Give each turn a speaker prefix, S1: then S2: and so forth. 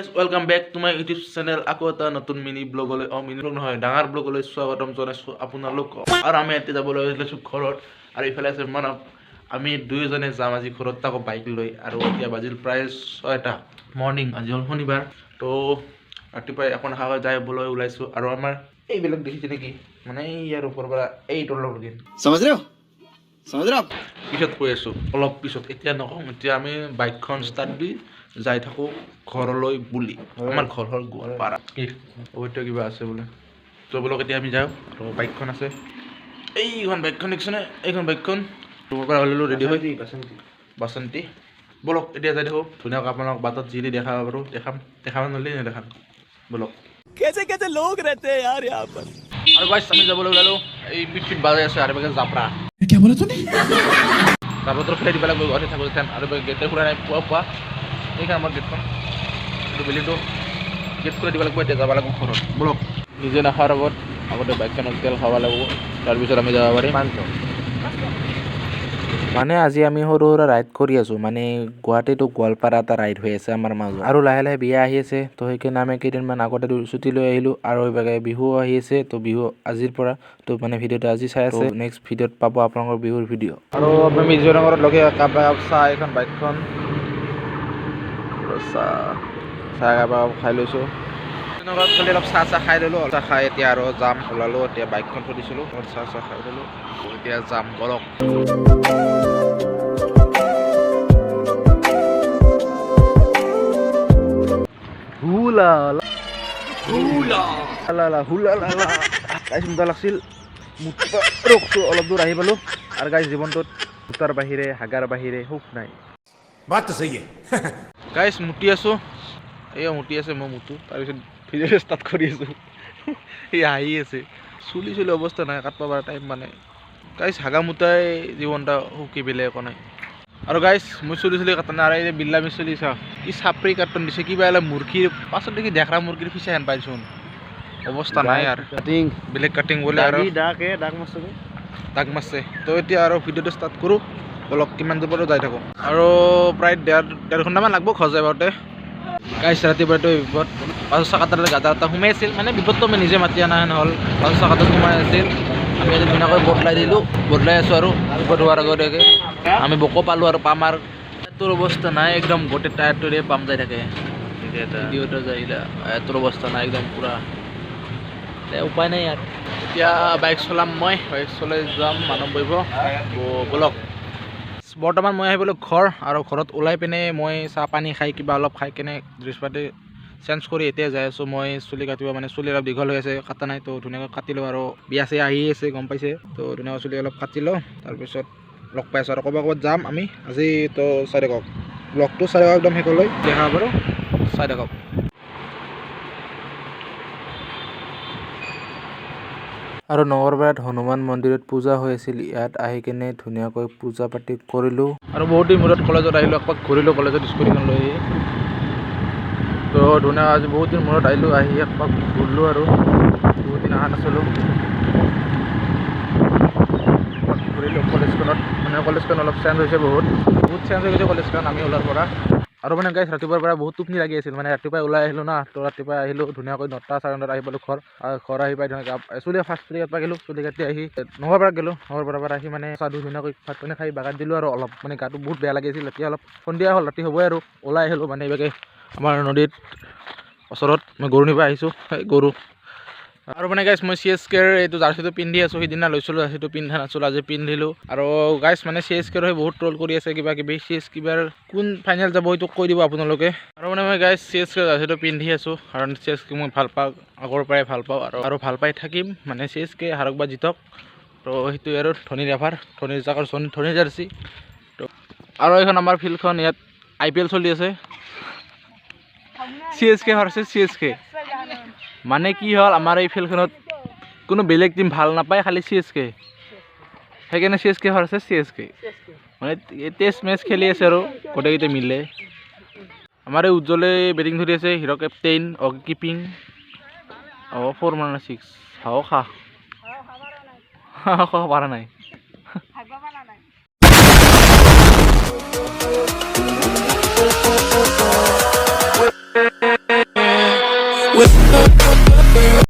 S1: Guys, welcome back to my YouTube channel. Aku এটা নতুন mini ব্লগলৈ mini blog নহয় ডাঙৰ ব্লগলৈ স্বাগতম জনাইছো আপোনালোকক। আৰু আমি এতিয়া যাবলৈ ওলাইছো ঘৰত আৰু ইফালে আছে মানৱ। আমি দুইজনে যাম আজি ঘৰত তাকো বাইক লৈ আৰু এতিয়া বাজিল প্ৰায় 6টা মৰ্নিং আজি হ'ল শনিবাৰ তো ৰাতিপুৱাই এখন খাব যাবলৈ ওলাইছো আৰু আমাৰ এইবিলাক দেখিছে নেকি মানে ইয়াৰ ওপৰৰ পৰা এই তলৰ দিন
S2: समझ रहे हो
S1: পিছত কৈ আছো অলপ পিছত এতিয়া নকওঁ এতিয়া আমি বাইকখন ষ্টাৰ্ট দি যাই থাকো ঘৰলৈ বুলি আমাৰ ঘৰ হ'ল গোৱালপাৰা কি ওইটো কিবা আছে বোলে তো বলক এতিয়া আমি যাওঁ আৰু বাইকখন আছে এইখন বাইকখন দেখিছেনে এইখন বাইকখন তোমাৰ পৰা হলেলো ৰেডি হৈ বাসন্তী বলক এতিয়া যাই থাকো ধুনীয়াকৈ আপোনাক বাটত যি দেখাব পাৰো দেখাম নহ'লে নেদেখাম বলক
S2: कैसे कैसे लोग रहते हैं यार यहाँ पर
S1: আৰু গাইছ আমি যাবলৈ ওলালো এই পিট বাজাই আছে আৰু বেগে জাপৰা
S2: क्या बोला तूने
S1: তারপর ফেলে দিবা লাগবে ঘরে থাকো দেন আর গেটে খুলে নাই পুয়া এইখানে আমার গেটখন তো বিলিটো গেট খুলে দিবা লাগবে এতিয়া যাব লাগব ঘৰত বলক নিজে নাখাৰ আগতে বাইকখনত তেল খাব লাগিব তাৰপিছত আমি যাব পাৰিম
S3: মানে আজি আমি সৰু সৰু ৰাইড কৰি আছো মানে গুৱাহাটীতো গোৱালপাৰা এটা ৰাইড হৈ আছে আমাৰ মাজত আৰু লাহে লাহে বিয়া আহি আছে তো সেইকাৰণে আমি কেইদিনমান আগতে ছুটি লৈ আহিলো আৰু এইভাগে বিহু আহি আছে তো বিহু আজিৰ পৰা তো মানে ভিডিঅ'টো আজি চাই আছে নেক্সট ভিডিঅ'ত পাব আপোনালোকৰ বিহুৰ ভিডিঅ'
S1: আৰু আমি মিজোৰাম ঘৰত লগে কাপ চাহ এখন বাইকখন চাহ খাই লৈছোঁ চলি অলপ চাহ খাই ললোঁ চাহ খাই এতিয়া আৰু যাম ওলালোঁ এতিয়া বাইকখন থৈ দিছিলোঁ চাহ খাই ললোঁ এতিয়া যাম বলক লাগছিল অলপ দূৰ আহি পালোঁ আৰু গাইজ জীৱনটোত মুতাৰ বাহিৰে হাগাৰ বাহিৰে সুখ নাই গাইজ মুতি আছোঁ এয়া মুতি আছে মই মুতো তাৰপিছত ভিডিঅ' ষ্টাৰ্ট কৰি আছোঁ এই হাঁহি আছে চুলি অৱস্থা নাই কাটব পৰা টাইম মানে গাইজ হাগা মুতাই জীৱন এটা সুখী বেলেগ একো নাই আৰু গাইজ মই চুলি কাটা নাই আৰু এই বিল্লামি চলি চাওঁ কি চাপৰি কাৰ্টন দিছে কিবা অলপ মুৰ্গীৰ পাছত দেখি দেখৰা মুৰ্গীৰ ফিচা হেন পাইছোন অৱস্থা নাই আৰু বেলেগ কাটিং বোলে আৰু দাগ মাৰছে তো এতিয়া আৰু ভিডিঅ'টো ষ্টাৰ্ট কৰোঁ অলপ কিমান দূৰ পৰা যাই থাকোঁ আৰু প্ৰায় ডেৰ ঘণ্টামান লাগব ঘৰ যাই পাওঁতে গাইছ ৰাতিপুৱাটো বিপদ পাঁচ চকাটালৈ গাদা এটা সোমাই আছিল মানে বিপদটো আমি নিজে মাতি অনা নহ'ল পাঁচ চকাটাত সোমাই আছিল আমি আজি ধুনীয়াকৈ বদলাই আছোঁ আৰু বিপদ হোৱাৰ আগতীয়াকৈ আমি বকো পালোঁ আৰু পাম আৰু তোৰ অৱস্থা নাই একদম গোটেই টায়াৰটোৰে পাম যাই থাকে ভিডিঅ'টো যাইলা তোৰ অৱস্থা নাই একদম পূৰা উপায় নাই আৰু এতিয়া বাইক চলাম মই বাইক চলাই যাম মানৱ বহিব বলক বৰ্তমান মই আহিবলৈ ঘৰ আৰু ঘৰত ওলাই পিনে মই চাহ পানী খাই কিবা অলপ খাই কিনে ড্ৰেছ পাতি চেঞ্জ কৰি এতিয়া যাই আছোঁ মই চুলি কাটিব মানে চুলি অলপ দীঘল হৈ আছে কাটা নাই তো ধুনীয়াকৈ কাটি লওঁ আৰু বিয়া চিয়া আহি আছে গম পাইছে তো ধুনীয়াকৈ চুলি অলপ কাটি লওঁ তাৰপিছত লগ পাই আছোঁ আৰু ক'ৰবাত যাম আমি আজি তো চাই থাকক ব্লগটো চাই থাকক একদম শেষলৈ দেখা বাৰু চাই থাকক
S3: আৰু নগৰপাৰাত হনুমান মন্দিৰত পূজা হৈ আছিল ইয়াত আহি কিনে ধুনীয়াকৈ পূজা পাতি কৰিলোঁ
S1: আৰু বহুত দিন মূৰত কলেজত আহিলোঁ একপাক ঘূৰিলোঁ কলেজত স্কুটিখন লৈ তো ধুনীয়া আজি বহুত দিন মূৰত আহিলোঁ আহি একপাক ঘূৰিলোঁ আৰু বহুত দিন অহা নাছিলোঁ ঘূৰিলোঁ কলেজখনত মানে কলেজখন অলপ চেঞ্জ হৈছে বহুত চেঞ্জ হৈ গৈছে কলেজখন আমি ওলাৰ পৰা আৰু মানে গাইছ ৰাতিপুৱাৰ পৰা বহুত টোপনি লাগি আছিল মানে ৰাতিপুৱাই ওলাই আহিলোঁ না তো ৰাতিপুৱাই আহিলোঁ ধুনীয়াকৈ 9টা 9:30 আহি পালোঁ ঘৰ আহি পাই ধুনীয়াকৈ চুলি ফাৰ্ষ্ট চুলি কাটিব গ'লোঁ চুলি কাটি আহি নগৰপাৰাত গ'লোঁ নগৰপাৰাৰ আহি মানে চাহ ধুনীয়াকৈ ভাত পানী খাই বাগান দিলোঁ আৰু অলপ মানে গাটো বহুত বেয়া লাগিছিল এতিয়া অলপ সন্ধিয়া হ'ল ৰাতি হ'বই আৰু ওলাই আহিলোঁ মানে এইভাগে আমাৰ নদীত ওচৰত মই গৰু নিব আহিছোঁ গৰু আৰু মানে গাইছ মই CSKৰ এইটো জাৰ্চিটো পিন্ধি আছোঁ সিদিনা লৈছিলোঁ জাৰ্চিটো পিন্ধা নাছিলোঁ আজি পিন্ধিলোঁ আৰু গাইছ মানে CSKৰ হৈ বহুত ট্ৰল কৰি আছে কিবা কিবি CSKৰ কোন ফাইনেল যাব সেইটো কৈ দিব আপোনালোকে আৰু মানে মই গাইছ CSKৰ জাৰ্চিটো পিন্ধি আছোঁ কাৰণ CSK মই ভাল পাওঁ আগৰ পৰাই ভাল পাওঁ আৰু ভাল পাই থাকিম মানে CSK হাৰক বা জিতক তো সেইটোৱে আৰু ধোনীৰ এভাৰ ধোনীৰ জাকৰ ধোনীৰ জাৰ্চি তো আৰু এইখন আমাৰ ফিল্ডখন ইয়াত IPL চলি আছে CSK ভাৰ্চেছ CSK মানে কি হ'ল আমাৰ এই ফিল্ডখনত কোনো বেলেগ টিম ভাল নাপায় খালি CSK সেইকাৰণে CSK ভাৰ্চেছ CSK মানে টেষ্ট মেচ খেলি আছে আৰু গোটেইকেইটা মিলে আমাৰ এই উজ্জ্বলে বেটিং ধৰি আছে হিৰ' কেপ্টেইন কিপিং 4 মানে 6 খা পাৰা নাই